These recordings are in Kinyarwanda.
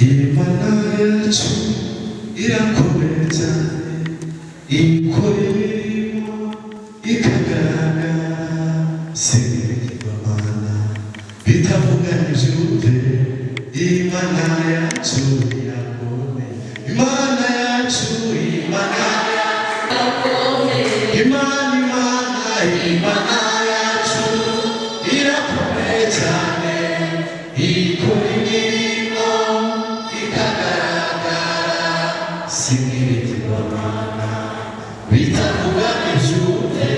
Imana yacu irakomeye cyane, ikora imirimo ikagaragara, sinibigirwamana bitavuganije ute. Imana yacu irakomeye, Imana yacu, Imana Imana yacu irakomeye cyane, ikora imirimo ikagaragara, sinibigirwamana bitavuganije ute.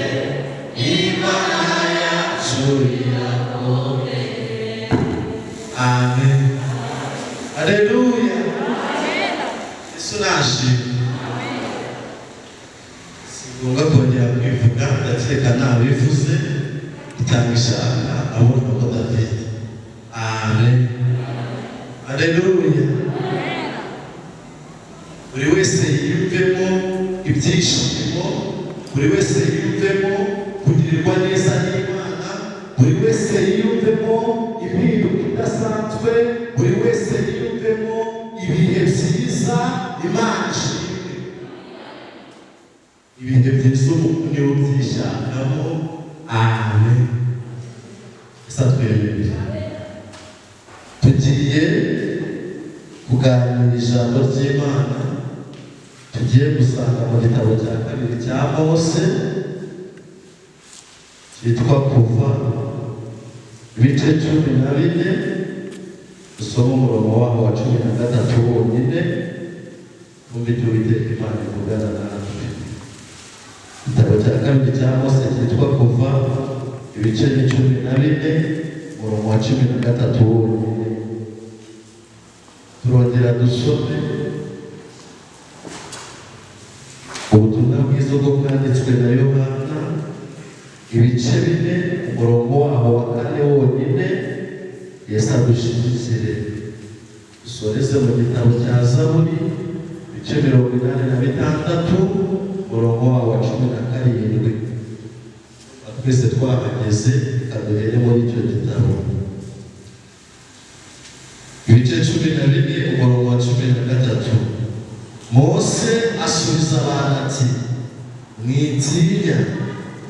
Imana yacu irakomeye. Amen. Haleluya. Yesu nashimwe. Singombwa kongera kwivuga, ndakeka nabivuze itangishaka abona ko David. Amen. Haleluya. Buri wese yiyumvemo ibyishimo, buri wese yiyumvemo kugirirwa neza n'Imana, buri wese yiyumvemo impinduka idasanzwe, buri wese yiyumvemo ibihe byiza Imana ishimwe. Ibihe byiza umuntu niwe ubyishakamo. Amen. Satwemerera tugiye kuganira ijambo ry'Imana, tugiye gusanga mu gitabo cya kabiri cya Mose cyitwa Kuva, ibice 14, dusoma umurongo waho wa 13 wonyine, twumve icyo Uwiteka Imana ivugana natwe. Igitabo cya kabiri cya Mose cyitwa Kuva, ibice 14, umurongo wa 13 wonyine. Turongera dusome ubutumwa bwiza bwo bwanditswe na Yohana, ibice 4, umurongo waho wa 4 wonyine. Yesu adushimire. Dusoreze mu gitabo cya Zaburi, ibice 86, umurongo waho wa 17. Twese twahageze, kaduhere muri icyo gitabo. Ibice 14, umurongo wa 13. Mose asubiza abantu ati, mwitinya,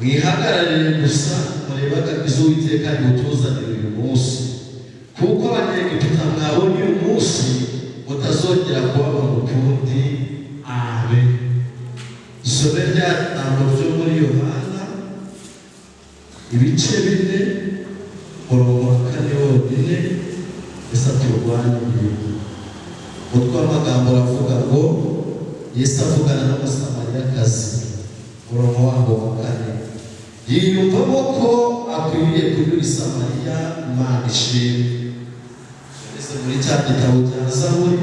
mwihagararire gusa, murebe agakiza Uwiteka yatuzanira uyu munsi, kuko Abanyegiputa mwabonye uyu munsi mutazongera kubabona ukundi. Amen. Isome rya jambo ryo muri Yohana, ibice 4, umurongo wa 4 wonyine. Yesu aturwaniriye. Umutwe w'amagambo aravuga ngo Yesu avugana n'umusamariyakazi, umurongo waho wa 4. Yiyumvamo ko akwiriye kunyura i Samariya. Imana ishimwe. Ese muri cya gitabo cya Zaburi,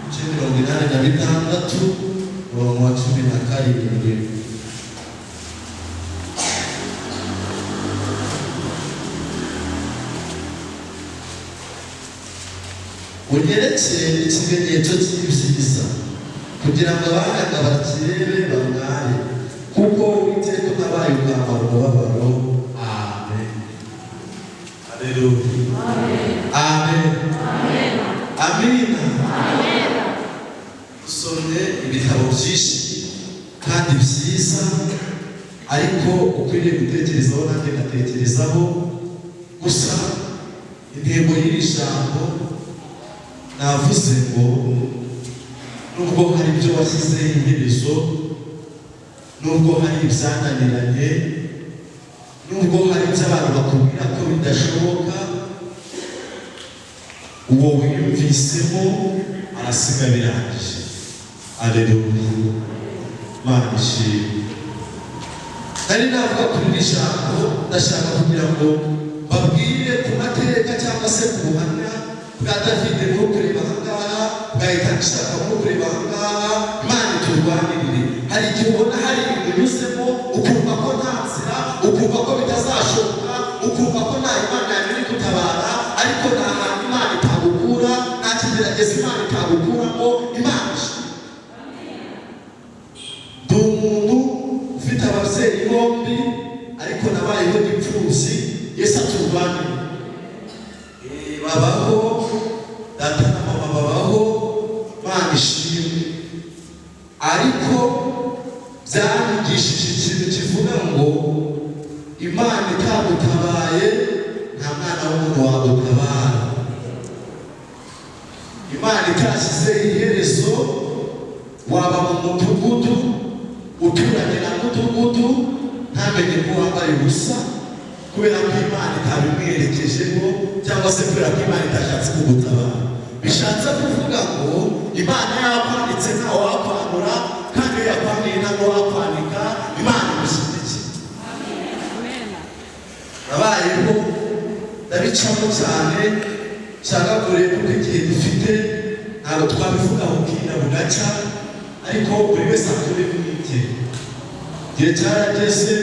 ibice 86, umurongo wa 17. Unyerekere ikimenyetso cy'ibyiza, kugira ngo abahanga bakirebe bamware, kuko Uwiteka utabaye ubwambara umubabaro. Amen. Haleluya. Amen. Amina. Dusomye ibitabo byinshi kandi byiza, ariko ukwiriye gutekerezaho nanjye ngatekerezaho. Gusa intego y'iri jambo navuze ngo nubwo hari ibyo washyizeho iherezo, nubwo hari ibyananiranye, nubwo hari ibyo abantu bakubwira ko bidashoboka, uwo wiyumvisemo arasiga birangije. Haleluya. Imana ishimwe. Nari navuga kuri iri jambo, ndashaka kugira ngo babwire ku mateka cyangwa se ku buhamya bwa David bwo kureba ahangaha, bwahita gushaka bwo kureba ahangaha. Imana iturwanirire. Hari igihe ubona hari ibintu unyuzemo, ukumva ko nta nzira, ukumva ko bitazashoboka, ukumva ko nta Imana yabiri gutabara, ariko nta hantu Imana itagukura, nta kigerageza Imana itagukuramo. Imana ishimwe. Ndi umuntu ufite ababyeyi bombi, ariko nabayeho n'imfubyi. Yesu aturwanirire. Babaho data na mama bibaye nta mwana w'umuntu wagutabara. Imana itashyize iherezo, waba mu mudugudu uturanye na mudugudu ntamenye ko wambaye ubusa kubera ko Imana itabimwerekejeho cyangwa se kubera ko Imana itashatse kugutabara. Bishatse kuvuga ngo Imana yakwanditse ntawe wakwanura, kandi iyo yakwaniye ntabwo wakwanika. Imana imushyigikiye. Nabayeho ndabicamo cyane, nshaka kureba uko igihe dufite ntabwo twabivuga bukira bugaca, ariko buri wese akore mwite. Igihe cyarageze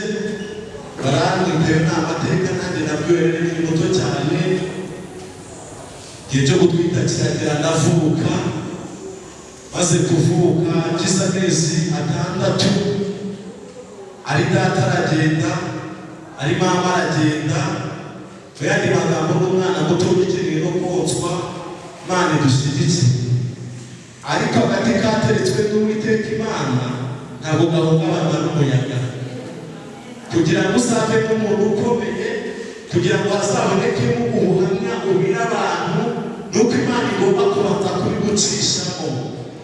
barandwitewe n'amateka, nanjye nabwiwe ni muto cyane. Igihe cyo gutwita kiragera ndavuka. Maze kuvuka ngize amezi 6, ari data aragenda, ari mama aragenda. Mu yandi magambo n'umwana muto ugikeneye no konswa, Imana idushyigikiye. Ariko agati kateretswe n'Uwiteka Imana ntabwo gahungabana n'umuyaga. Kugira ngo uzave n'umuntu ukomeye, kugira ngo hazabonekemo ubuhamya ubwira abantu, nuko Imana igomba kubanza kubigucishamo.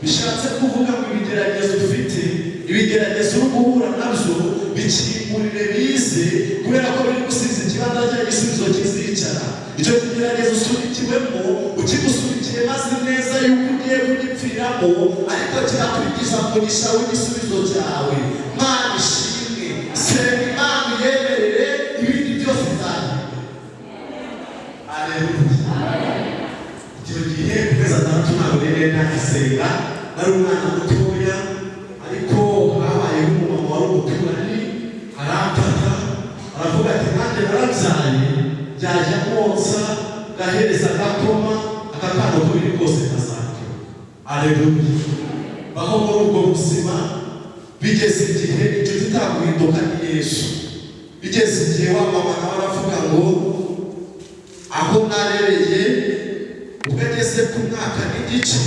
Bishatse kuvuga ngo ibigeragezo ufite, ibigeragezo uri guhura nabyo bikingurire bize, kubera ko biri gusiza ikibanza cy'igisubizo kizicara. Icyo kigeragezo usunikiwemo ukigusubikiye maze neza yuko ugiye kugipfiramo, ariko kirakwigiza umugisha w'igisubizo cyawe. Imana ishimwe. Senga Imana uyemerere, ibindi byose bizahinduka. Aleluya. Icyo gihe ukwezi 6 ntabwo rero nagisenga, nari umwana mutoya, ariko habayeho umumama wari umuturanyi aramfata aravuga ati nanjye narabyaye, byajya konsa gahereza agakoma, akakana uko biri kose kazapfa. Aleluya. Baho muri ubwo buzima, bigeze igihe inshuti itaguhinduka ni Yesu. Bigeze igihe wa mama nawe aravuga ngo aho narereye, ubwo ageze ku mwaka n'igice,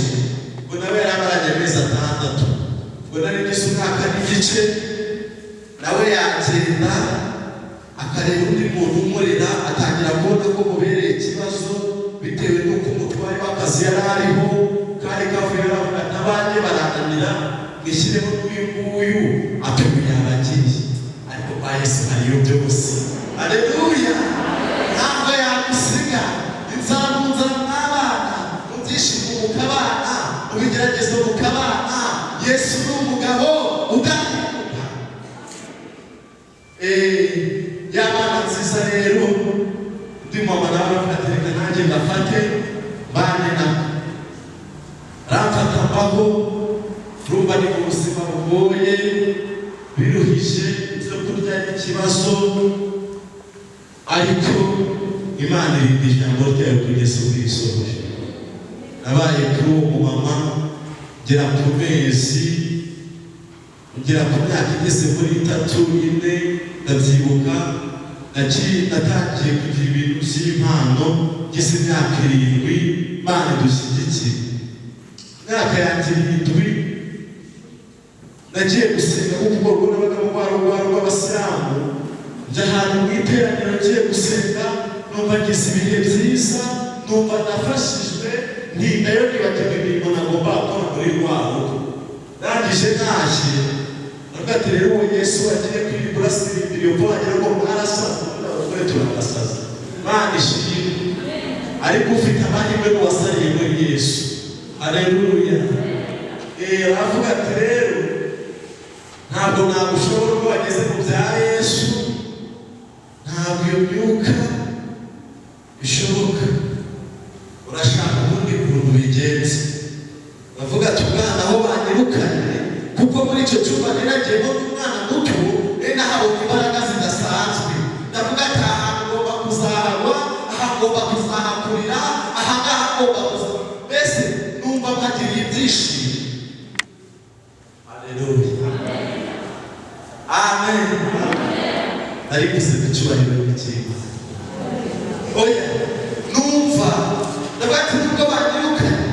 ngo nawe yaramaranye amezi 6, ngo nari ngeze umwaka n'igice, nawe yagenda akareba undi muntu umurera, atangira kubona ko mubereye ikibazo bitewe n'uko umutware w'akazi yari ariho kari kavuye. Aravuga n'abandi barananira, mwishyiremo n'uyu nguyu atuye abagiye, ariko kwa Yesu hariyo byose. Aleluya. Ntabwo yagusiga. Inzara mwabana, mu byishimo mukabana, mu bigeragezo mukabana. Yesu ni umugabo udahinduka. Y'abana nziza rero, undi mama nawe aravuga ati reka nanjye ngafate bane nako. Aramfata mbaho, rumva ni mu buzima bugoye biruhije, ibyo kurya n'ikibazo, ariko Imana irinda ijambo ryayo kugeza ubwo risohoje. Nabaye kuri uwo mumama ngera ku mezi, ngera ku myaka igeze muri 3, 4, ndabyibuka. Natangiye kugira ibintu by'impano, ngeze imyaka 7, Imana idushyigikiye. Imyaka yanjye 7 nagiye gusenga kuko ubwo nabaga mu rwaro rw'abasilamu. Njya ahantu mu iteraniro ngiye gusenga, numva ngize ibihe byiza, numva nafashijwe, ntindayo nibagiwe imirimo nagomba gukora muri rwa rugo. Ndangije ntashye, aravuga ati rero uwo Yesu wagiye kwiribura sirindiriye ko wagira ngo mwarasaza. Twe turagasaza. Imana ishimwe. Ariko ufite amahirwe n'uwasariye muri Yesu. Aleluya. Aravuga ati rero ntabwo nagushobora ko wageze mu bya Yesu, ntabwo iyo myuka bishoboka, urashaka ubundi kuntu bigenze. Bavuga ati umwana aho banyirukanye, kuko muri icyo cyumba ninagiyemo n'umwana muto, nahabonye imbaraga zidasanzwe. Ndavuga ati aha ngomba kuzahagwa, aha ngomba kuzahakurira, aha ngaha ngomba kuzahagwa. Mbese numva mpagiriye ibyishimo. Aleluya. Amen. Ari guseka icyubahiro n'ikintu. Oya, numva ndavuga ati nubwo banyirukanye,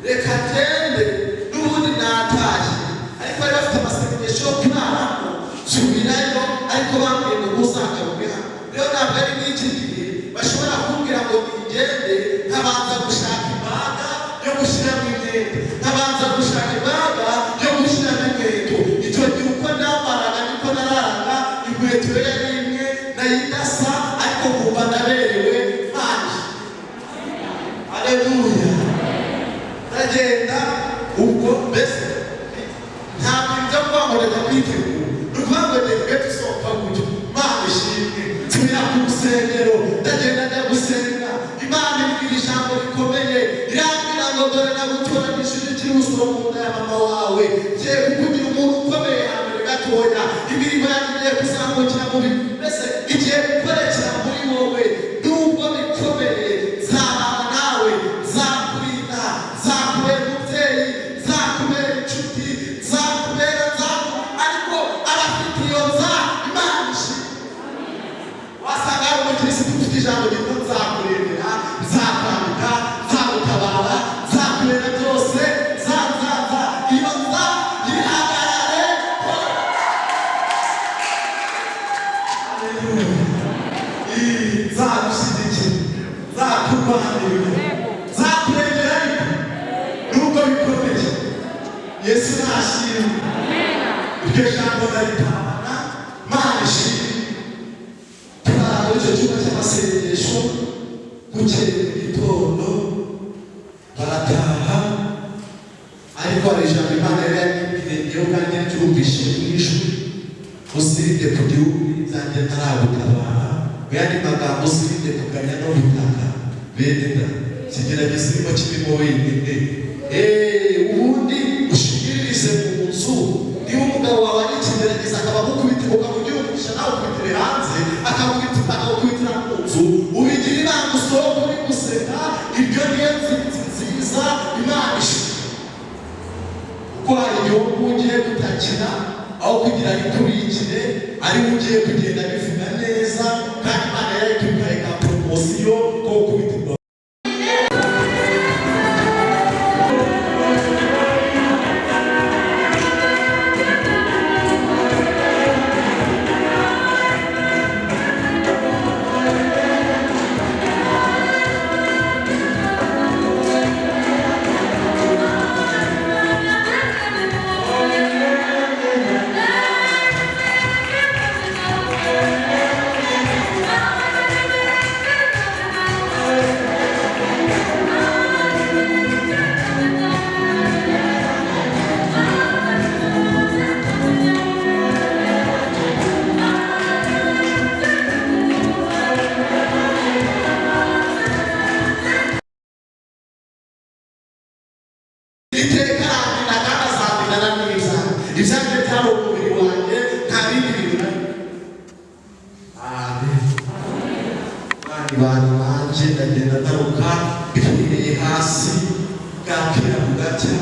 reka ngende n'ubundi natashye. Ariko bari bafite amasengesho yo kuraramo, subirayo, ariko bambwiye ngo uzagaruke hano. Rero ntabwo ari n'iki gihe ngende nkabanza gushaka imbaraga yo gushyiramo imyenda, nkabanza gushaka imbaraga yo gushyiramo inkweto. Icyo gihe uko nambaraga niko nararaga, inkweto yari imwe nayidasa, ariko kumva ndaberewe manje. Haleluya. Ndagenda ubwo mbese ntabwo ibyo kwamurega kwitegura, ni ukuvuga ngo reka dusohoka gutyo. Imana ishimwe, nsubira ku rusengero, ndagenda njya gusenga. Imana ibwira ijambo rikomeye, irambwira ngo dore nagutoranyishije ukiri umusoro mu nda ya mama wawe, ngiye kukugira umuntu ukomeye hambere gatoya. Imirimo yanjye igiye kuzamukira mu bintu, mbese igiye gukorekera muri wowe. Nubwo bikomeye nzabana nawe, nzakurinda, nzakubera umubyeyi, nzakubera inshuti, nzakubera ariko abafite iyo Imana ishimwe. Wasanga hari umukirisitu ufite ijambo ryitwa nzakuremera, nzakwambika, nzagutabara, nzakubera byose, iyo yihagarare. Nzagushyigikira, nzakurwanirira, nzakurengera ariko nubwo bikomeye. Yesu nashimwe. Iryo jambo ndaritahana, Imana ishimwe. Turara icyo cyumba cy'amasengesho, bukeye mu gitondo barataha, ariko hari ijambo Imana yari yanyibwireho kandi ryumvise mu ijwi, uzirinde ku gihugu zanjye ntaragutabara. Mu yandi magambo, uzirinde kuganya no gutaka. Bene da, kigerageza irimo kirimo wenyine. Ubundi ushingiririze mu nzu. Niba umugabo wawe ari ikigerageza akaba agukubitira, ukamugira umugisha nawe ukubitire hanze, akagukubitira mu nzu, ubigira inama usohoka uri guseka. Ibyo niyo nziza Imana ishimwe. Kuko hari igihugu ugiye gutakira, aho kugira ngo ikurikire, ari we ugiye kugenda bivuga neza, kandi Imana yari tukareka poromosiyo ko gukubitirwa. Ibyanjye byabo umubiri wanjye nta bindi bintu. Amen. Bantu banje ndagenda ndaruka bihereye hasi, bwakira bugacya.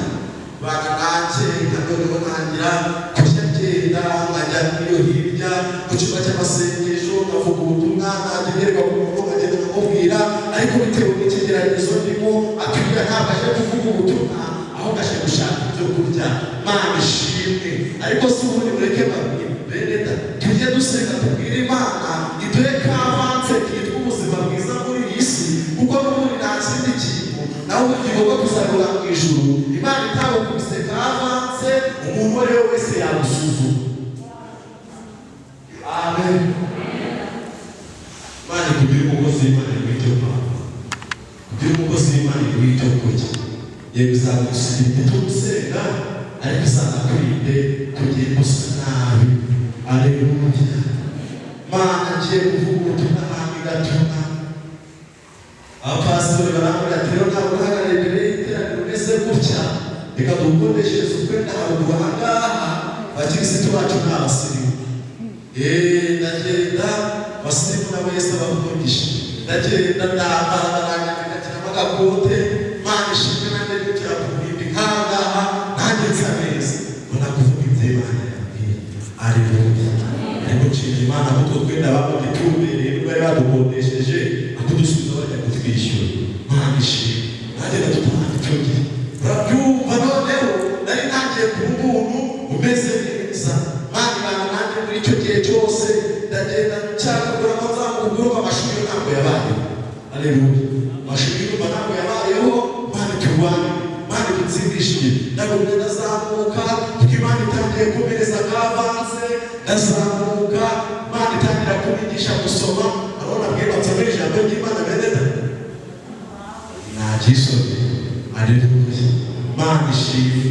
Bana nanjye nkadodo ntangira kujya ngenda nkajya iyo hirya ku cyumba cy'amasengesho, nkavuga ubutumwa, nkagererwa ku muntu, nkagenda nkamubwira. Ariko bitewe n'ikigeragezo ndimo, atubwira ntabwo aje kuvuga ubutumwa, ahubwo aje gushaka ibyo kurya. Imana ishimwe. Ariko si ubundi mureke babwire bene da, tujye dusenga tubwire Imana iduhe kavanse kitwa ubuzima bwiza muri iyi si, kuko n'ubundi nta kindi kintu nawe ubugingo bwo kuzarura mu ijuru. Imana itabukubise kavanse, umuntu uwo ari we wese yagusuzuma. Amen. Imana ikubwire umugozi w'Imana w'icyo kwamba, kubwire umugozi w'Imana w'icyo kurya. Yego uzagusubira ibyo gusenga, ariko uzakurinde kugenda usa nabi. Haleluya. Mana ngiye kuvuga ubutumwa hangi gatuma abapasitori barambwira ati rero ntabwo uhagarara imbere y'iteraniro umeze gutya, reka dukodeshereze utwenda haruguru aha ngaha, abakirisitu bacu ni abasirimu. Ndagenda abasirimu nabo Yesu abavugisha, ndagenda ndanyandikiramo agakote. Imana ishimwe, nanjye gutya kubimbika aha ngaha, nanjye nsa neza, mbona kuvuga ibyo Imana yambwiye. Haleluya. Ariko nshimira Imana kuko twenda bamutubereye, nubwo bari badukodesheje, akudusubiza bajya kutwishyura. Imana ishimwe. Nanjye ndadutanga icyo gihe. Urabyumva noneho nari ntangiye kuba umuntu umeze neza. Imana ibana nanjye muri icyo gihe cyose, ndagenda nshaka kugura amazamukuguru, amashuri ntabwo yabaye. Haleluya. nagumye ndazamuka kuko Imana itangiye kumereza kavanse ndazamuka Imana itangira kubigisha gusoma arona bwira nsomera ijambo ry'Imana beneda nagisomye aleluya Imana ishimwe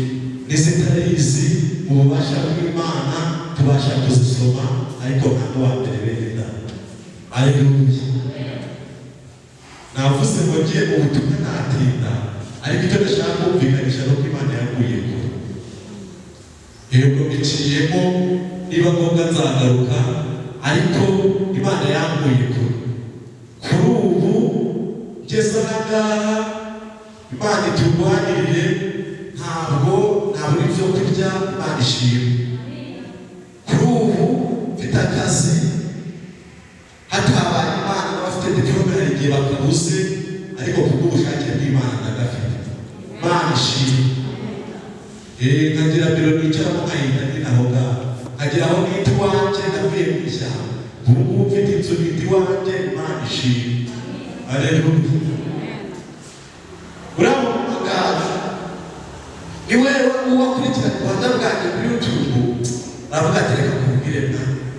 n'izitarizi ububasha bw'Imana tubasha kuzisoma ariko ntabwo wambere beneda aleluya navuze ngo ngiye mu butumwa natinda ariko icyo ndashaka kumvikanisha no ko Imana yaguye ko yego biciyemo niba ngombwa nzagaruka ariko Imana yaguye ko kuri ubu ngeze ahangaha Imana iturwanirire ntabwo nabura ibyo kurya Imana ishimwe kuri ubu mfite akazi hatabaye Imana n'abafite diplome hari igihe bakabuze ariko kubw'ubushake bw'Imana ndagafite Imana ishimwe nkagira biro nicaramo nkahinda ninaho ngaho nkagira aho nita iwanjye navuye mu ishyamba ubu mfite inzu nita iwanjye Imana ishimwe aleluya urabo muganga ni wewe uwakurikirana ubuhamya bwanjye kuri YouTube aravuga ati reka kubwire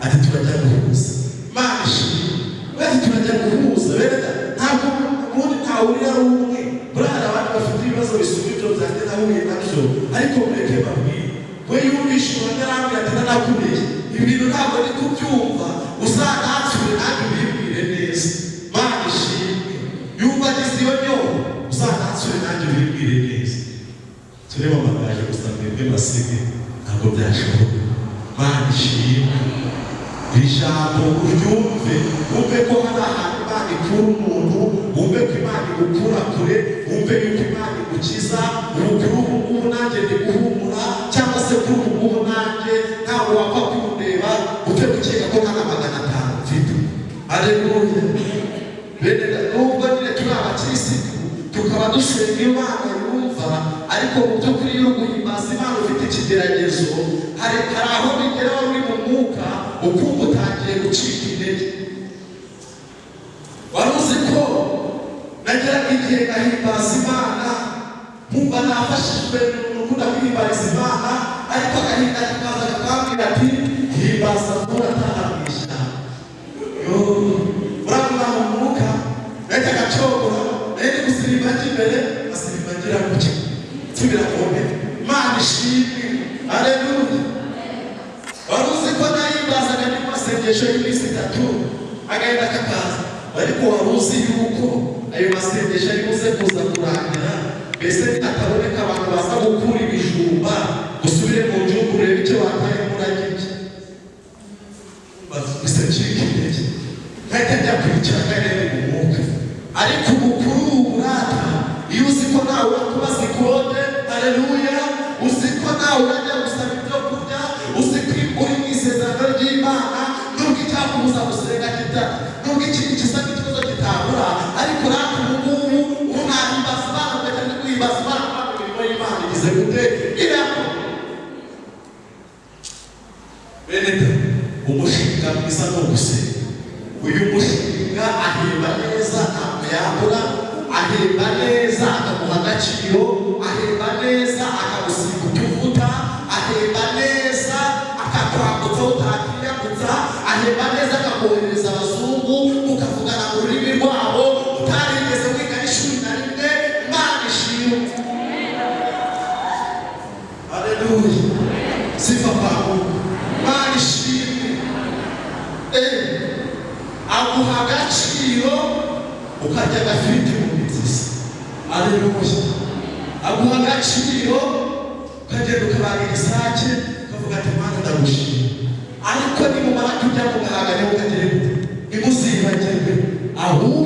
ati turajya guhuza Imana ishimwe ati turajya guhuza benda ntabwo ubundi ntawurira ari umwe burara abantu bafite ibibazo bisumba ibyo byanjye nahuye nabyo ariko mureke babwire we yumvishe ubuhamya ati nanakubeshye ibintu ntabwo ndi kubyumva uzanansure nanjye ubibwire neza Imana ishimwe yumva agize iyo nyoko uzanansure nanjye ubibwire neza tureba amagaje gusa mwebwe masige ntabwo byashoboka Imana ishimwe ijambo uryumve wumve ko hari ahantu Imana ikura umuntu wumve ko Imana igukura kure wumve yuko Imana igukiza kuri ubu ngubu nanjye ndi guhumura cyangwa se kuri ubu ngubu nanjye ntabwo wapfa kumureba upfe gukeka ko nta na 500 mfite aleluya bene nubwo nyine turi abakirisitu tukaba dusenga Imana yumva ariko mu by'ukuri iyo guhimbaza Imana ufite ikigeragezo hari aho bigera uri mu mwuka ukumva utangiye gucika intege wari uzi ko nageraga igihe ngahimbaza Imana nkumva nafashijwe n'umuntu ukunda guhimbariza Imana ariko agahinda kakaza kakambwira ati himbaza vuba ataha mu ishyamba urabona mu mwuka nahita agacogora nahita gusirimba njya imbere ngasirimba ngira gutya nsubira ku ntebe Imana ishimwe aleluya wari uzi ko nahimbazaga ndi mu masengesho y'iminsi 3 agahinda kakaza ariko wari uzi yuko ayo masengesho ari buze kuza kurangira mbese ataboneka abantu baza gukura ibijumba usubire mu gihugu urebe icyo bataye muragibye bafise ncika intege nkahita njya kwicara nkarebe mu mwuka ariko ubu kuri ubu burata iyo uzi ko nawe urakubaza ikode aleluya uzi ko nawe urajya gusaba ibyo kurya uzi ko uri mu isezerano ry'Imana nubwo icyakubuza gusenga nubwo ikintu gisa n'ikibazo kitabura ariko natwe ubu ngubu unahimbaza Imana ukajya no guhimbaza Imana mu mirimo y'Imana igize gute irakora bene umushinga mwiza ni ugusenga uyu mushinga ahemba neza ntabwo yambura ahemba neza akaguha agaciro ahemba neza akagusiga utuvuta ahemba neza akakwambutsa utakiyambutsa ahemba neza akakohereza abazungu ukavugana mu rurimi rwabo utarigeze wiga n'ishuri na rimwe Imana ishimwe aleluya sifa kwa Mungu Imana ishimwe aguha agaciro ukarya agafiriti mu mitsisi aleluya aguha agaciro ukagenda ukabaga isake ukavuga ati Imana ndagushima ariko nimumara kujya mu gahangane ukagera ntimuzibagirwe ahubwo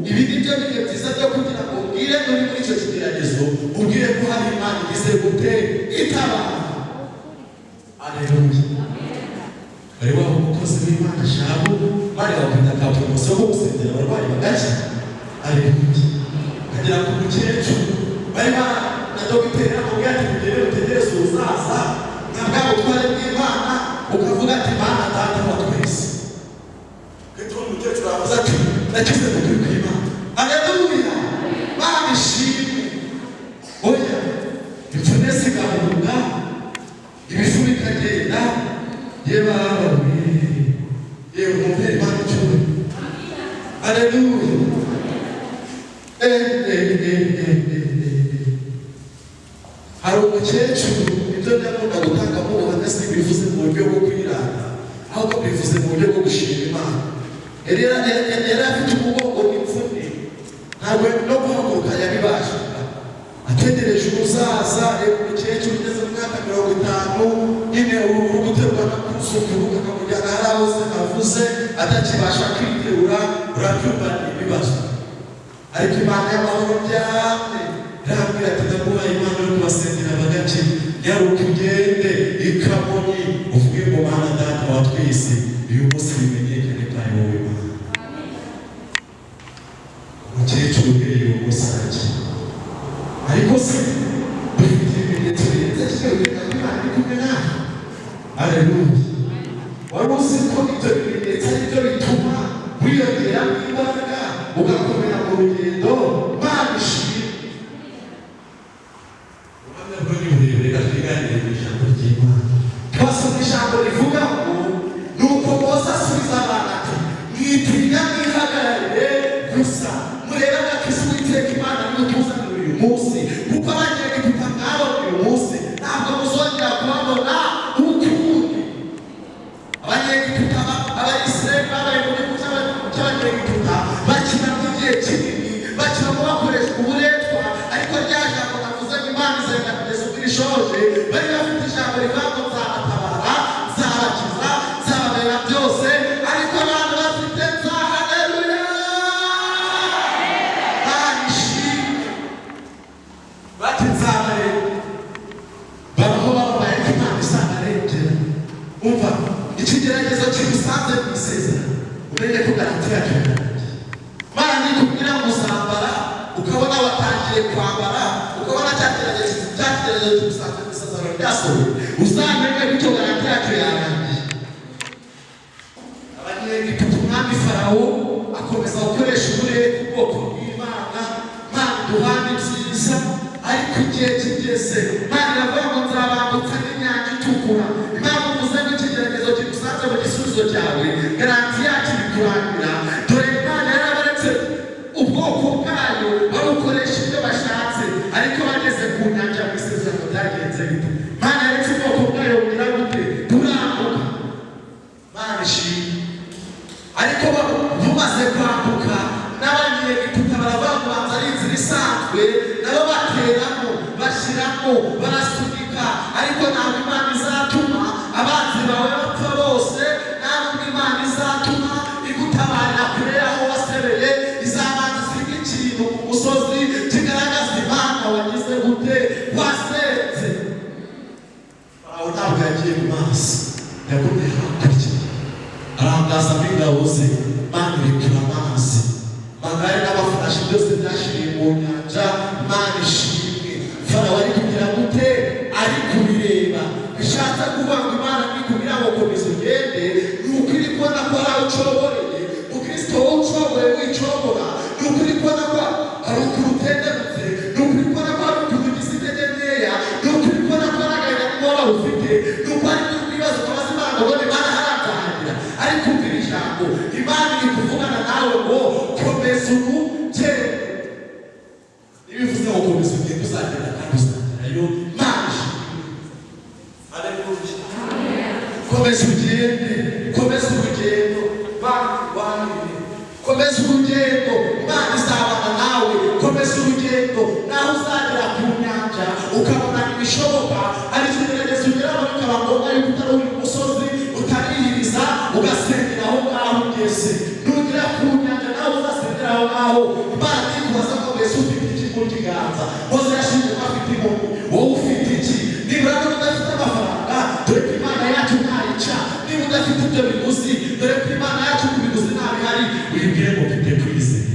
ibi ni byo bihe byiza byo kugira ngo ubwire muri icyo kigeragezo ubwire ko hari Imana igize gute itabara aleluya bari waba umukozi w'Imana shabu bari bakunda ka promosiyo ko gusengera abarwayi bagaki aleluya kagera ku mukecuru bari na dogiteri amubwira ati mugere utegereze uzaza nka bwa butware bw'Imana ukavuga ati Mana data wa twese kito umukecuru avuze ati nakize kuri kw'Imana aleluya Imana ishimwe oya imfunesi Haleluya. Hari umukecuru ibyo ndakunda gutanga mu buhamya bivuze mu buryo bwo kwirata ahubwo bivuze mu buryo bwo gushima Imana. Yari afite umugongo n'imvune ntabwo no guhaguruka yabibashaga ategereje umusaza umukecuru ugeze mu myaka 50 nyine uri guterwa no kuzukuru akamujyana hari aho avuze atakibasha kwiterura urabyumva ibibazo ariko Imana y'amahoro byamye irambwira ati ndaguha Imana yo kubasengera bagake nyaruka ugende Ikamonyi uvuge ngo Mana data wa twese uyu munsi bimenyekane ko ari wowe Mana. Umukecuru uhereye uwo munsi ariko se dufite ibimenyetso birenze cyane Imana iri kumwe nawe. Haleluya. Wari uzi ko ibyo bimenyetso ari byo bituma wiyongera imbaraga ugakomera mu rugendo Imana ishimwe. Ubuhamya bwo ni burebure twiganire mu ijambo ry'Imana. Twasoma ijambo rivuga ngo nuko Mose asubiza abantu ati mwitinya mwihagararire gusa murebe agakiza Uwiteka Imana y'utuzanira uyu munsi kuko abanyegiputa mwabonye uyu munsi ntabwo muzongera kubabona ukundi. Abanyegiputa Abayisiraheli babaye mu gihugu cy'Abanyegiputa bakina mu gihe kinini bakina mu bakoresha uburetwa ariko rya jambo navuze ngo Imana izenga kugeza ubwo ishoje bari bafite ijambo rivuga ngo nzabatabara nzabakiza nzababera byose ariko abantu bafite haleluya bati nzabareba baraho babaye ko Imana izabarengera. Umva ikigeragezo kimusanze mu isezerano umenye ko garanti yacu Imana nikubwira ngo uzambara ukabona watangiye kwambara ukabona cyageragezo kimusanze mu isezerano ryasohoye uzamenye ko icyo garanti yacu yarangiye. Abanyegiputa umwami Farawo akomeza gukoresha uburetwa ubwoko bw'Imana Imana duhana ibyiza ariko igihe kigeze Imana iravuga ngo nzabambutsa n'inyanja itukura. Imana uvuze ngo ikigeragezo kigusanze mu gisubizo cyawe garanti yacu iri kurangira. Dore Imana yarabaretse ubwoko bwayo babukoresha ibyo bashatse ariko bageze ku nyanja mu isezerano byagenze bite? Imana yaretse ubwoko bwayo bugira gute? Burambuka. Imana ishimwe. Ariko bumaze kwambuka n'Abanyegiputa baravuga ngo banza ari inzira isanzwe nabo bateramo bashyiramo barasunika ariko ntabwo Imana izatuma abanzi bawe bapfa bose. Ntabwo Imana izatuma igutabarira kure y'aho wasereye. Izabanza isiga ikintu ku musozi kigaragaza Imana wagize gute wasenze. Aho ntabwo yagiye mu mazi yagumye hakurya arangaza n'ingabo ze Imana irekura amazi magari n'abafarashi byose byashiriye mu nyanja. Imana ishimwe. Farawo ari kugira gute? Ari kubireba bishatse kuvuga ngo Imana nikubwira ngo komeza ugende nuko iri kubona ko ari ucoboreye Ukristo wowe ucoboye wicobora nuko iri kubona ko ari ukurutendebutse nuko iri kubona ko ari ukuvugiza intege nkeya nuko iri kubona ko ari agahinda n'umubabaro ufite nuko ari ibibazo ukabaza Imana ngo Imana haranzahagira ariko umvira ijambo Imana iri kuvugana nawe ngo komeza ugende. Iyo bivuze ngo komeza ugende uzagenda kandi uzagerayo Imana ishimwe. Haleluya. Komeza ugende komeza urugendo komeza urugendo Imana izabana nawe. Komeza urugendo naho uzagera ku nyanja ukabona ibishoboka ari ikigeragezo ugeraho bikaba ngombwa yuko utari uri ku musozi utariyiriza ugasengera aho ngaho ugeze. Nugera ku nyanja nawe uzasengera aho ngaho. Imana ikubaza ko Yesu ufite iki mu kiganza Mose yashinze ko afite inkoni wowe ufite iki? Nibura niba udafite amafaranga dore ko Imana yacu ntayica. Niba udafite ibyo biguzi dore ko Imana yacu ku biguzi ntabihari. Wibwire ngo mfite kwizera.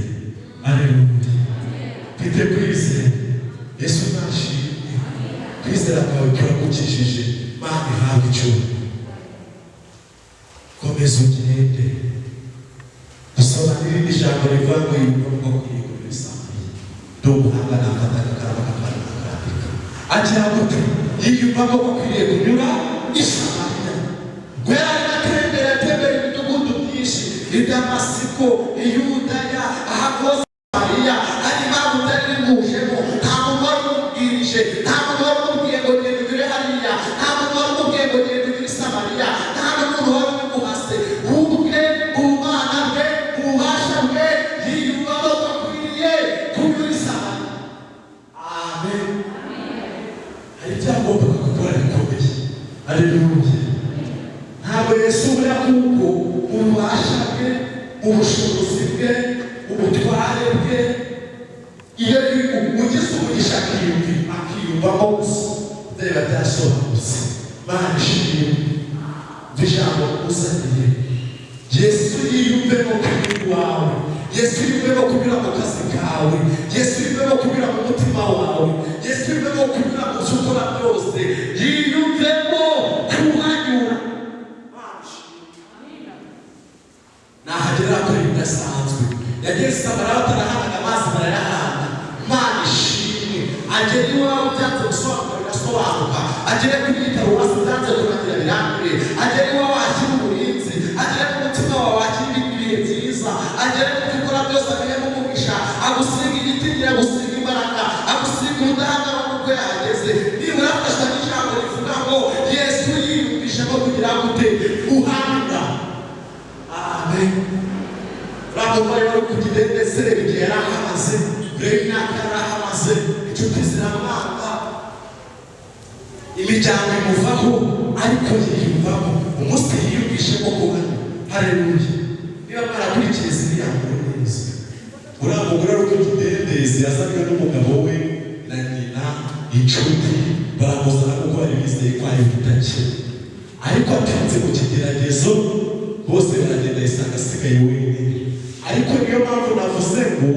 Haleluya. Mfite kwizera. Yesu nashimwe. Kwizera kwawe kuragukijije. Imana ihabwe icyubahiro. Komeza ugende. Dusoma n'irindi jambo rivuga ngo yumva ko kwiyegurira isambu n'ubuhanga n'akataka karaba kakandika agira gute? Yiyumva ko akwiriye kunyura i Samariya. Ngo yari atembera imidugudu myinshi i Damasiko, i Yudaya, Haleluya. Ntabwo Yesu ubura kuko ububasha bwe, ubushobozi bwe, ubutware bwe, iyo ugize umugisha akiyumvamo gusa ndeba byasobanutse. Mana ishimwe ijambo uzaniye. Yesu yiyumvemo ku wawe, Yesu yiyumvemo kunyura mu kazi kawe, Yesu yiyumvemo kunyura mu mutima wawe, Yesu yiyumvemo kunyura mu byo ukora byose, yiyumvemo kuhanyura. Nahagera kuri bidasanzwe, yageze Samariya batarahaga amazi barayahana. Mana ishimwe agera iwawe byanze gusobanura bigasobanuka, agere kuri Paruwasi byanze kurangira birangire, agere iwawe akiri umurinzi, agere mu mutima wawe akiri ibihe byiza, agere mu byo ukora byose abihemo umugisha, agusiga igitinyira, agusiga imbaraga, agusiga ubudahangarwa kuko yahageze. Nibura afashwa n'ijambo rivuga ngo Yesu yiyumvishemo kugira gute guhanga. Amen. Ramuvare wari kugidendeze igihe yari ahamaze, urebe imyaka yari ahamaze, inshuti ziramwanga, imiryango imuvaho, ariko yiyumvamo umunsi yiyumvishemo kuhanya. Haleluya. Niba mwarakurikiye ziriya nkuru neza, uriya mugore wari kugidendeze yazanywe n'umugabo we na nyina, inshuti baramuzana kuko bari bizeye ko ari budakira, ariko atinze mu kigeragezo bose baragenda yisanga asigaye wenyine. Ariko niyo mpamvu navuze ngo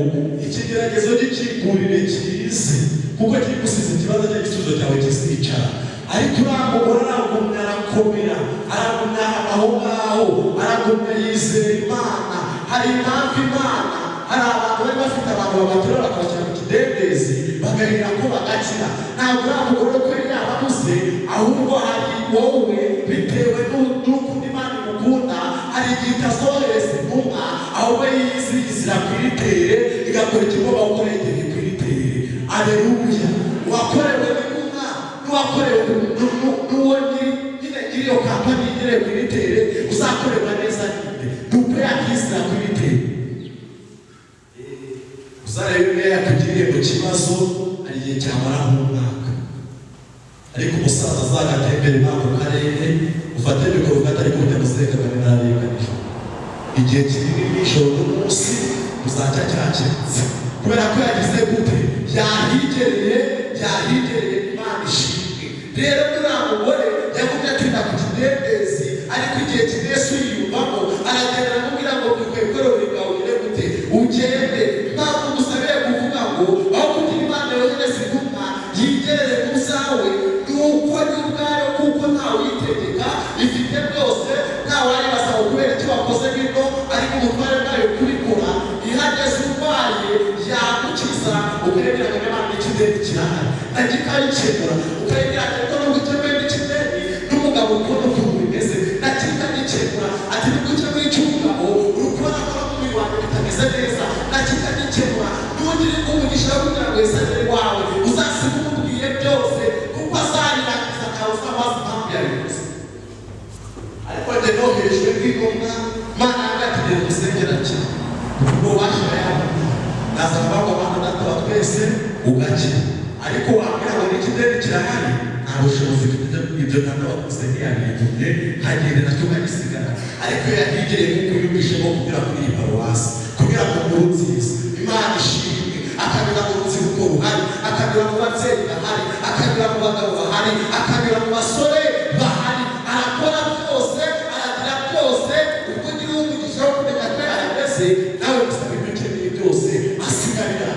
ikigeragezo gikingurire kize, kuko kiri gusiza ikibazo cy'igisubizo cyawe kizicara. Ariko uriya mugore aragumya arakomera, aragumya aho ngaho, aragumya yizera Imana. Hari impamvu Imana, hari abantu bari bafite abantu babaterura bakabashyira mu kidendezi bagahera ko bagakira. Ntabwo uriya mugore ko yari yababuze, ahubwo hari wowe bitewe n'uko Imana imukunda, hari igihe itazohereza intumwa, ahubwo yizira ku iritere igakora ikigoba gukora igihe ku iritere. Aleluya. Wakorewe n'intumwa n'uwakorewe n'uwo nyine iyo kampani igereye ku iritere uzakorerwa neza nyine nuko yakizira ku iritere. Uzarebe niba yakugiriye mu kibazo hari igihe cyamara nk'umwaka, ariko umusaza azagatembera impamvu mu karere ufate mikoro ufate ariko utamusekagane n'abiganisha igihe kinini n'ijoro n'umunsi uzajya cyakemutse kubera ko yagize gute yahigereye Imana ishimwe. Rero uriya mugore yagumye atinda ku kidendezi, ariko igihe kimwe Yesu yiyumvamo aragenda aramubwira ngo kwekore buri bwawe ugire gute ugende. Mpamvu gusabiye kuvuga ngo aho kugira Imana yohereza intumwa yigerere ku zawe, nuko ni ubwayo kuko ntawe uyitegeka, ifite byose, ntawe aribaza ngo kubera icyo wakoze bino, ariko umutware bwayo kubikora. Ihageze urwaye yagukiza, ukarebera ngo Imana n'ikideni kirahari, nagikayikemura, ukarebera ngo n'ugutemeye n'ikideni n'umugabo ukubona ukuntu bimeze, nakikagikemura. Ati n'ugutemeye icy'umugabo urukubona ko n'umubiri wawe bitameze neza, nakikagikemura. Ntugire umugisha wo kugira ngo wesagere wawe uzasiga umubwiye byose, kuko azarirangiza akawe uzabaza impamvu yabikoze. Ariko njye noherejwe bw'intumwa, Mana yagategera gusengera cyane ubwo washira yawe naza kubaho abantu nataba twese ugakira. Ariko wambwira ngo n'ikideni kirahari, nta bushobozi ibyo ntabwo wakusenge yabitumye ntagende nacyo ukagisigara. Ariko yahigereye nk'uko yumvishemo kugira kuri iyi Paruwasi, kugira ngo nkuru nziza Imana ishimwe, akanyura mu rubyiruko ruhari, akanyura mu babyeyi bahari, akanyura mu bagabo bahari, akanyura mu basore bahari, arakora byose, aragira byose. Ubwo ugira umugisha wo kumenya ko yahageze, nawe gusaba ibyo ukeneye byose asigarira.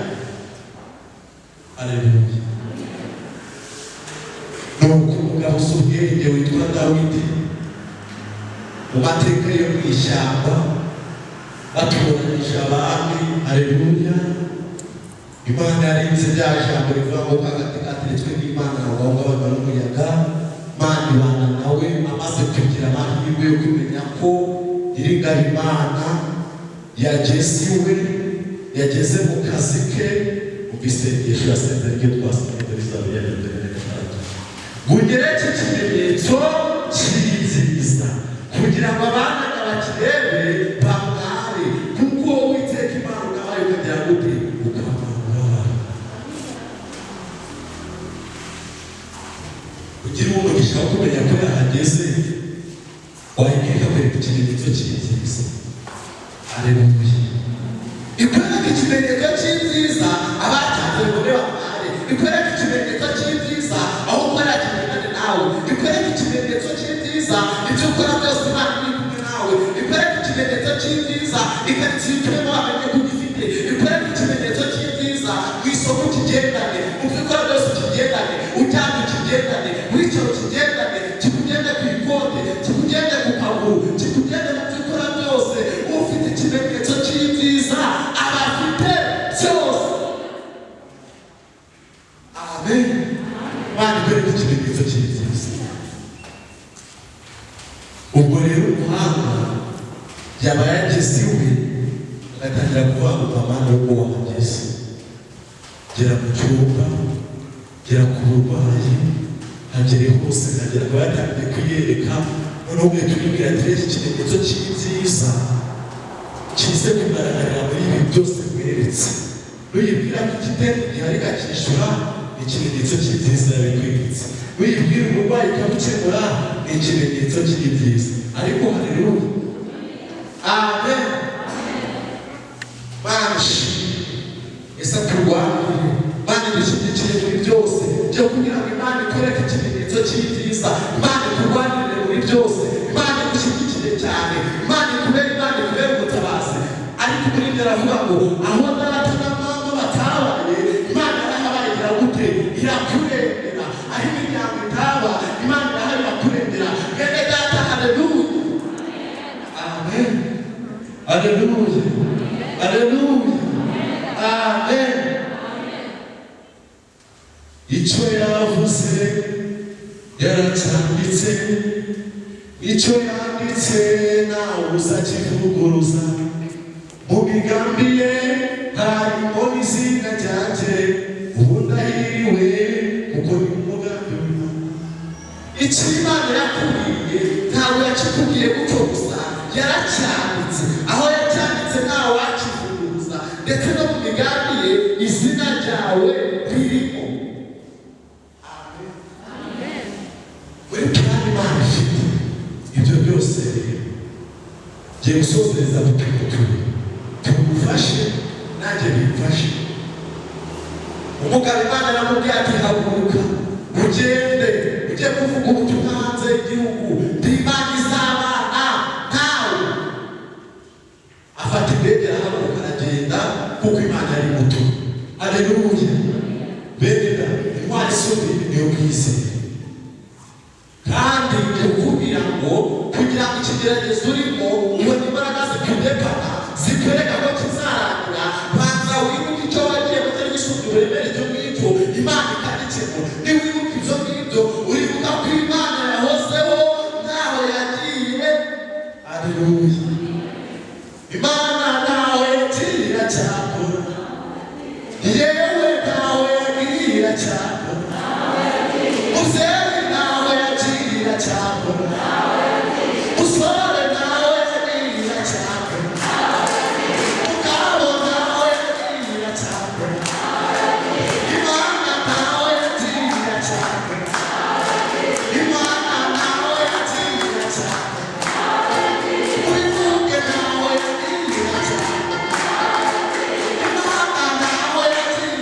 Aleluya. Nuko umugabo uzi ubwenge witwa Dawidi mu mateka yo mu ishyamba batoranyije abami. Aleluya. Imana yarinze rya jambo rivuga ngo hagati kateretswe n'Imana abahunga n'umuyaga. Imana ibana nawe amaze kugira amahirwe yo kumenya ko nyir'ingabo Imana yageze iwe, yageze mu kazi ke, isengesho yasenze ryo twasomye muri Zaburi ya 23. Ngugere iki kimenyetso kirinziza kugira ngo abana bakirebe bamware, kuko Uwiteka Imana unabaye ukagira gute ukamwara. Ugira umugisha wo kumenya ko yahageze. ageze wayibwira ko ikimenyetso cy'ibyiza. Haleluya. Ikwereka ikimenyetso cy'ibyiza abatanze ngo bamare. Ikwereka ikimenyetso cy'ibyiza aho ukora kimenyane nawe. Ikwereka ikimenyetso cy'ibyiza ibyo ukora byose Imana iri kumwe nawe. Ikwereka ikimenyetso cy'ibyiza ikatsitwemo amenye ko ugifite. Ikwereka ikimenyetso cy'ibyiza mu isoko kigendane, mu byo ukora byose kigendane, ujyanye kigendane, wicara kigendane, kikugende ku ikote, kikugende ku kaguru, kikugende mu byo ukora byose. Ufite ikimenyetso cy'ibyiza abafite byose. Amen. Imana ikwereka ikimenyetso cy'ibyiza. Ubwo rero umuhanga yaba yageze iwe agatangira kuvuga ngo mama n'ubwo wahageze, gera mu cyumba, gera ku burwayi, hagere hose nkagera ngo yatangiye kwiyereka. Noneho umwe turibwira ati rero ikimenyetso cy'ibyiza kize kugaragarira muri ibi byose mweretse. Nuyibwira ko igitendo gihari gakishyura, ni ikimenyetso cy'ibyiza yabikweretse. Nuyibwira umurwayi ikabukemura, ni ikimenyetso cy'ibyiza. Ariko haleluya. Amen. Manshi esa turwanire Imana idushyigikire muri byose byo kugira ngo Imana ikwereke ikimenyetso cy'ibyiza. Imana turwanire muri byose, Imana idushyigikire cyane, Imana ikubere umutabazi. Ariko muri ibyo aravuga ngo aho data na mama batabaye, Imana irahabaye iragute, irakurengera. Aho imiryango itaba, Imana irahari irakurengera. Mwene data, haleluya. Amen. Haleluya. Haleluya. Amen. Icyo yavuze yaracyanditse, icyo yanditse nawe uzakivuguruza. Mu migambi ye harimo izina ryanjye, ubu ndahiriwe kuko ni umugambi w'Imana. Icyo Imana yakubwiye ntabwo yakikubwiye gutyo gusa, yaracyanditse. Aho yacyanditse nawe wakivuguruza, ndetse no mu migambi ye izina ryawe ririmo. Amen. Muri plan Imana ifite ibyo byose ngiye gusozereza butukutuye, tumufashe nanjye bimfashe. Umugabo Imana aramubwira ati haguruka ugende ujye kuvuga ubutumwa hanze y'igihugu, Imana izabana nawe. Afata indege arahaguruka aragenda kuko Imana yari mutumye. Haleluya. Benda intwari isumba niyo kwizera. Kandi ndikubwira ngo kugira ngo ikigeragezo urimo ubone imbaraga zikudepana, zikwereka ko kizarangira, banza wibuke icyo wagiye mutari gisumba uburemere ibyo ngibyo Imana ikagikemura. Niwibuka ibyo ngibyo uribuka ko Imana yahozeho ntaho yagiye. Haleluya. Imana ntaho yagiye iracyakora, yewe ntaho yagiye iracyakora, muzehe ntaho yagiye iracyakora, musore ntaho yagiye iracyakora, mugabo ntaho yagiye iracyakora, Imana ntaho yagiye iracyakora, Imana ntaho yagiye iracyakora, ubivuge ntaho yagiye iracyakora, Imana ntaho yagiye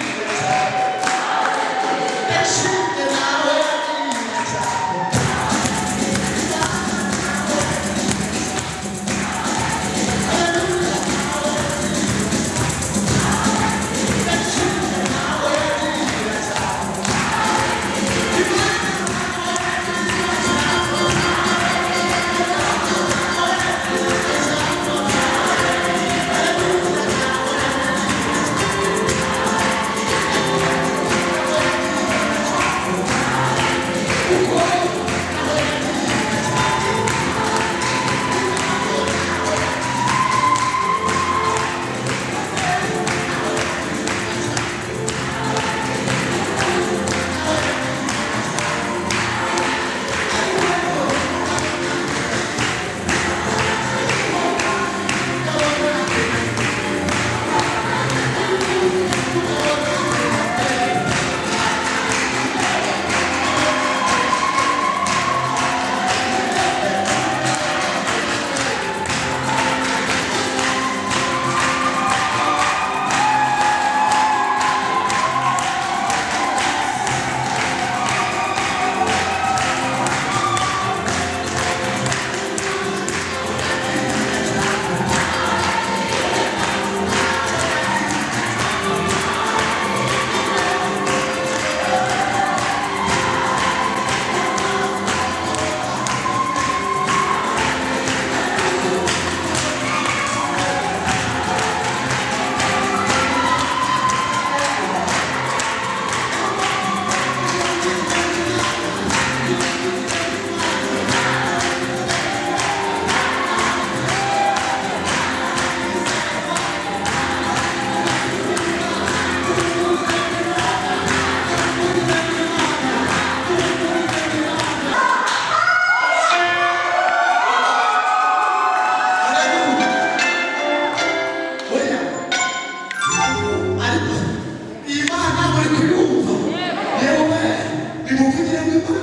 kuyumva yewe imuvugire ngo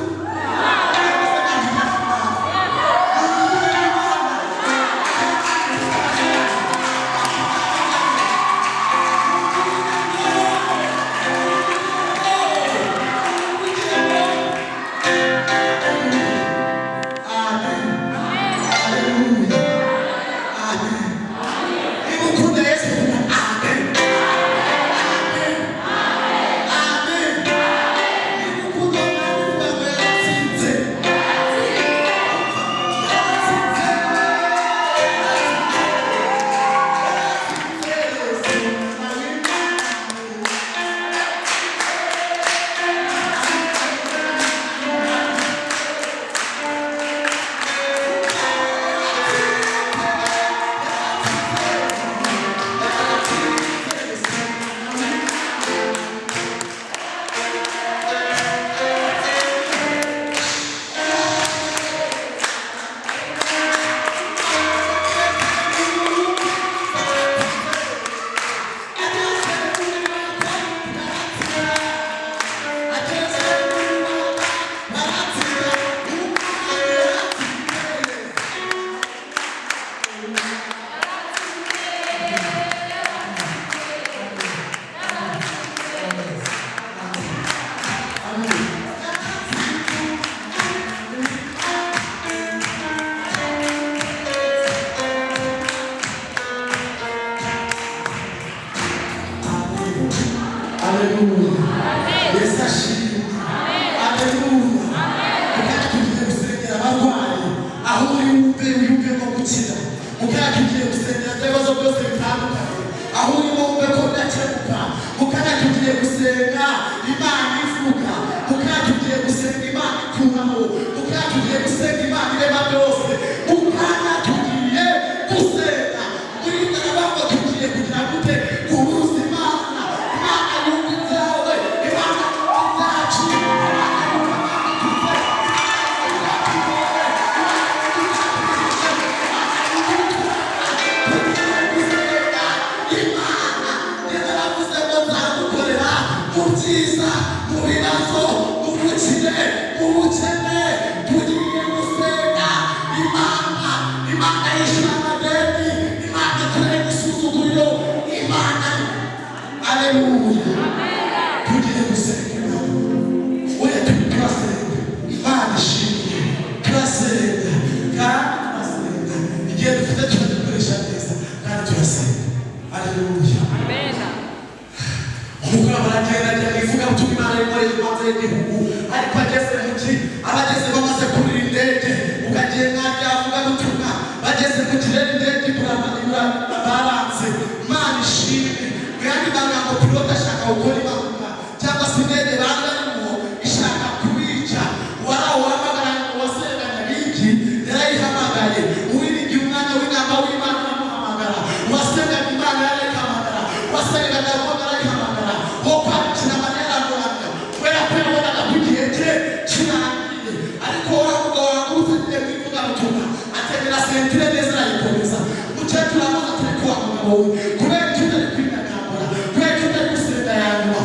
kubera ko utari kwinanagura, kubera ko utari gusenga yanyuma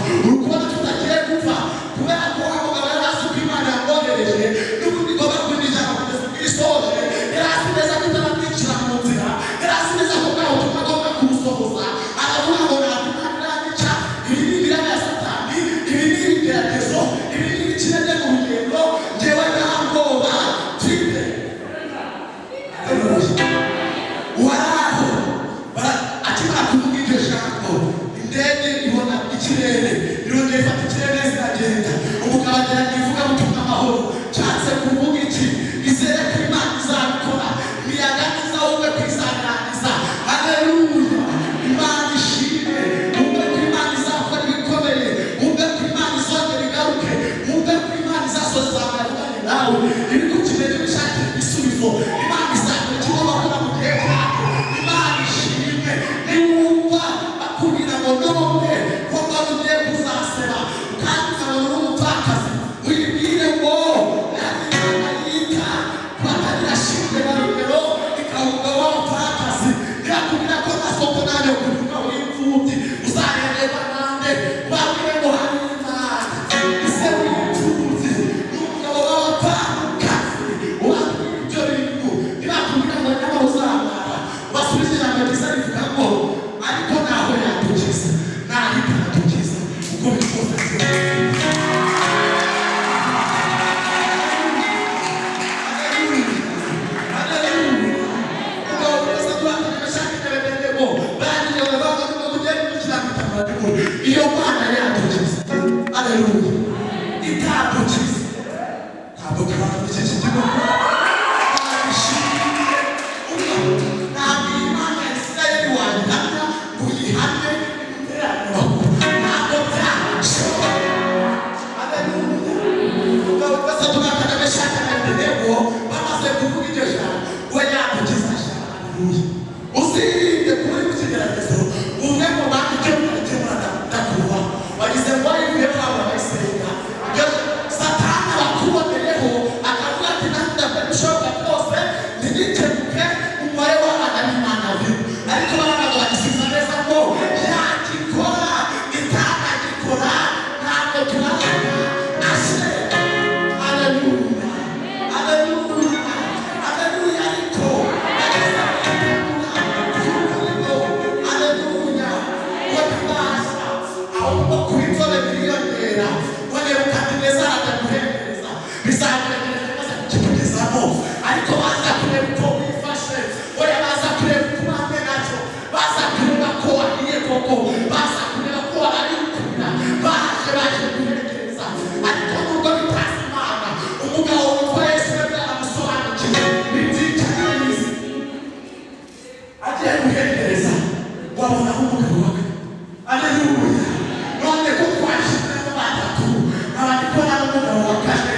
baje guherekeza ariko nubwo bitazi Imana umugabo witwa Yesu yaramusobanukiwe n'ibyicaro y'isi agiye guherekeza wabona umugabo wawe aleluya none ko twashizemo batatu abandi ko nari umugabo wa kane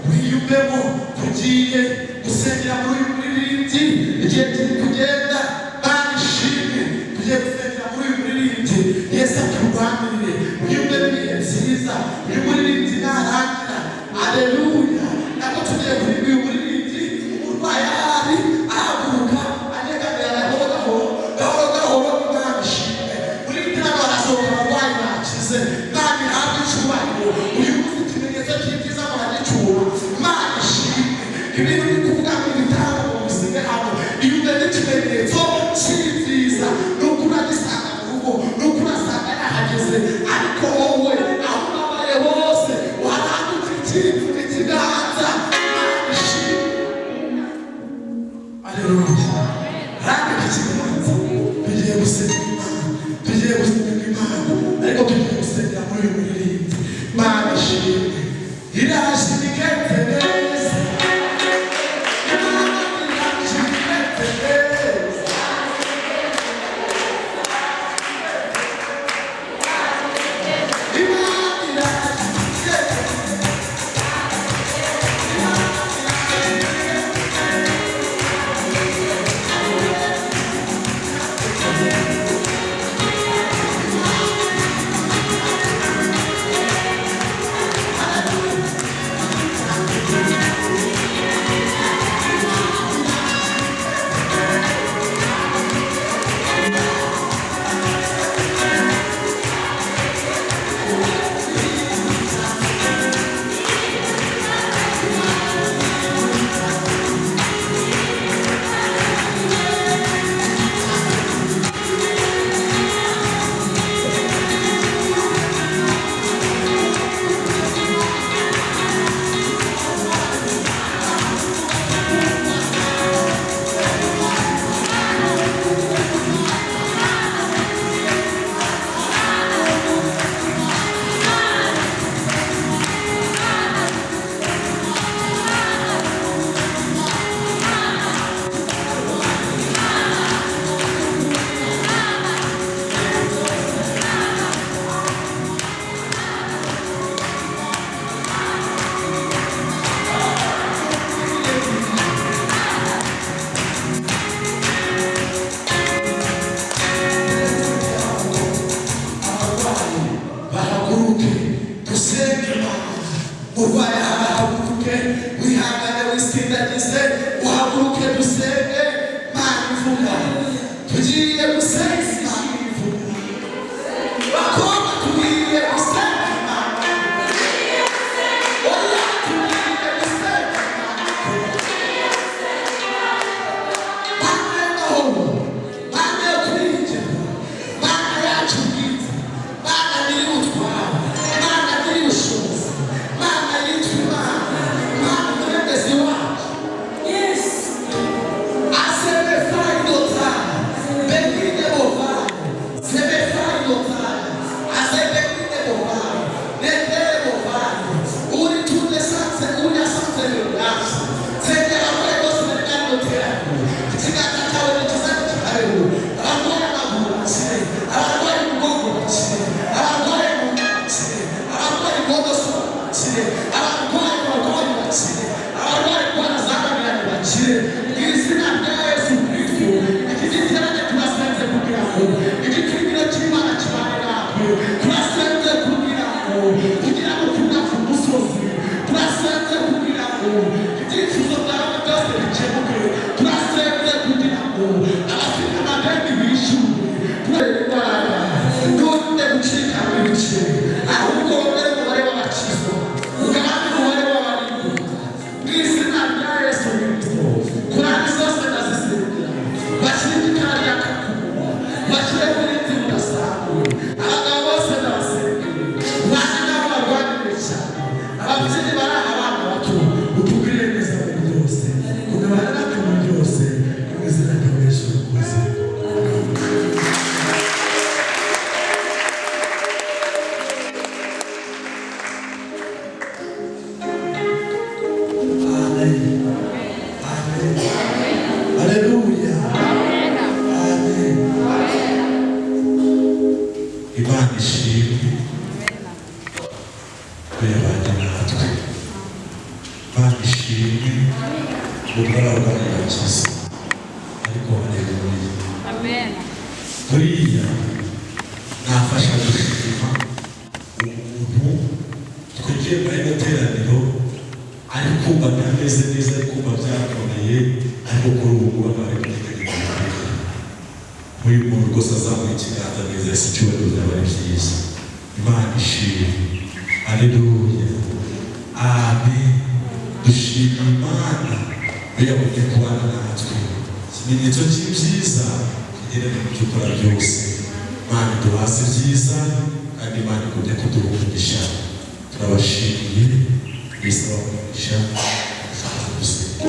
wiyumvemo tugiye gusengera muri uyu muririmbyi igihe turi kugenda Mana ishimwe tugiye gusengera muri uyu muririmbyi Yesu aturwanirire wiyumvemo ibihe byiza uyu muririmbyi narangira aleluya nako tugiye kuri uyu muririmbyi umurwayi ahari ahaguruka anegamira gahoro Imana ishimwe muri bitira barasohoka abarwayi bakize Imana ihabwe icyubahiro uyu munsi ikimenyetso cy'ibyiza muragicyura Imana ishimwe ibintu biri kuvuga ngo ibitabo ngo bisige hano iyo ugeze ikimenyetso cy'ibyiza nuko uragisanga mu rugo nuko urasanga yahageze ariko wowe aho ubabaye hose warandutse ikiganza Imana ishimwe aleluya rambika ikiganza tugiye gusenga Imana tugiye gusenga Imana ariko tugiye gusengera muri uyu muririmbyi Imana ishimwe iraje imikete neza Yes. I said the final time. Baby, never ariko haleluya. Amen. Buriya nafasha gushima umuntu twinjiye muri ino teraniro ari kumva ntameze neza, ari kumva byakomeye, ariko kuri ubu ngubu abari kutegeka uyu muntu rwose azamuha ikiganza neza, ese icyubahiro byaba ari byiza. Imana ishimwe. Haleluya. Amen. Dushima Imana yabonye kubana natwe, ikimenyetso cy'ibyiza kigereranya n'ibyo ukora byose. Imana iduhase byiza kandi Imana ikunde kuduha umugisha. Turabashimiye, bisaba umugisha, ushaka gusenga.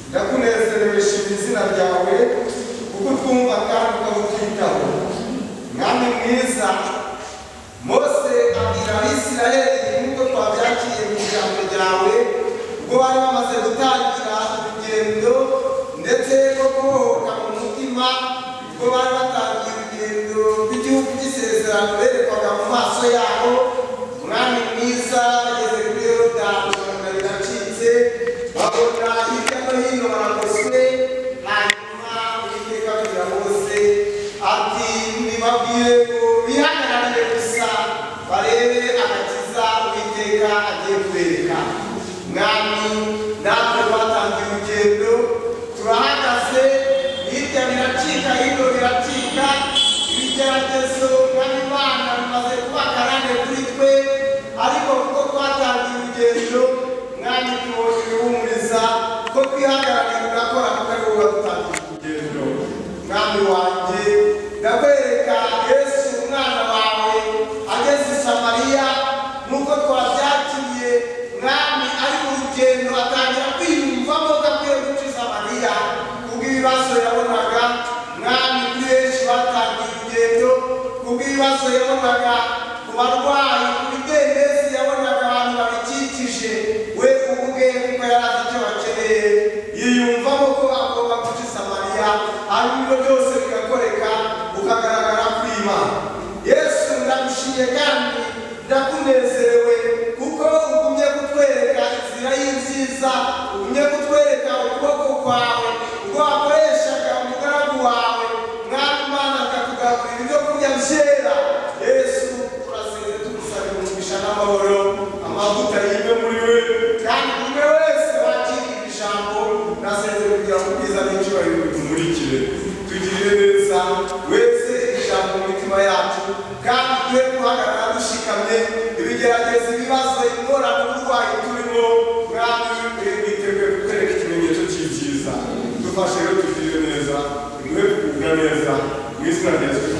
Ndakunezerewe izina ryawe kuko twumva kandi ukabutwitaho. Mwami mwiza, Mose abwira Abisirayeli nk'uko twabyakiriye mu ijambo ryawe, ubwo bari bamaze gutangira urugendo ndetse no kubohoka mu mutima, ubwo bari batangiye urugendo rw'igihugu cy'isezerano berekwaga mu maso yabo. Mwami mwiza, bageze kuri Yorodani babona biracitse, babona hirya no hino baragoswe. Hanyuma Uwiteka abwira Mose ati nibabwire ngo bihagararire gusa barebe agakiza Uwiteka agiye kubereka. Mwami, natwe twatangiye urugendo, turahagaze, hirya biracika, hino biracika, ibigeragezo Mwami Imana bimaze kuba akarande kuri twe, ariko kuko twatangiye urugendo, Mwami tubonye ibihumuriza ko twihagararira ugakora kuko ari wowe wadutangiye urugendo. Mwami wanjye, ndakwereka Yesu umwana wawe ageze i Samariya nuko twabyakiriye. Mwami, ari mu rugendo atangira kwiyumvamo ko akwiye guca i Samariya kubw'ibibazo yabonaga. Mwami, kuri benshi batangiye urugendo kubw'ibibazo yabonaga ku barwayi, ku bidendezi yabonaga abantu babikikije. We ubwe kuko yari azi icyo bakeneye, yiyumvamo ko agomba guca i Samariya, hanyuma ibyo byose bigakoreka ukagaragara kwima. Yesu, ndagushimiye kandi ndakunezerewe kuko ugumye kutwereka inzira y'ibyiza, ugumye kutwereka ukuboko kwawe ubwo wakoreshaga umugaragu wawe. Mwami Imana, akakugaburira ibyo kurya byera. Yesu, turasenze tugusabira umugisha n'amahoro, amavuta yime muri we, kandi umwe wese wakiriye ijambo nasenze kugira ngo ubwiza n'icyubahiro bitumurikire. Tugirire neza wese ijambo mu mitima yacu, kandi twe guhagarara dushikamye ibigerageza, ibibazo, ingorane, uburwayi turimo. Mwami, witeguye kutwereka ikimenyetso cy'ibyiza. Dufashe rero tugirire neza, imwe kugubwa neza, mu izina rya Yesu.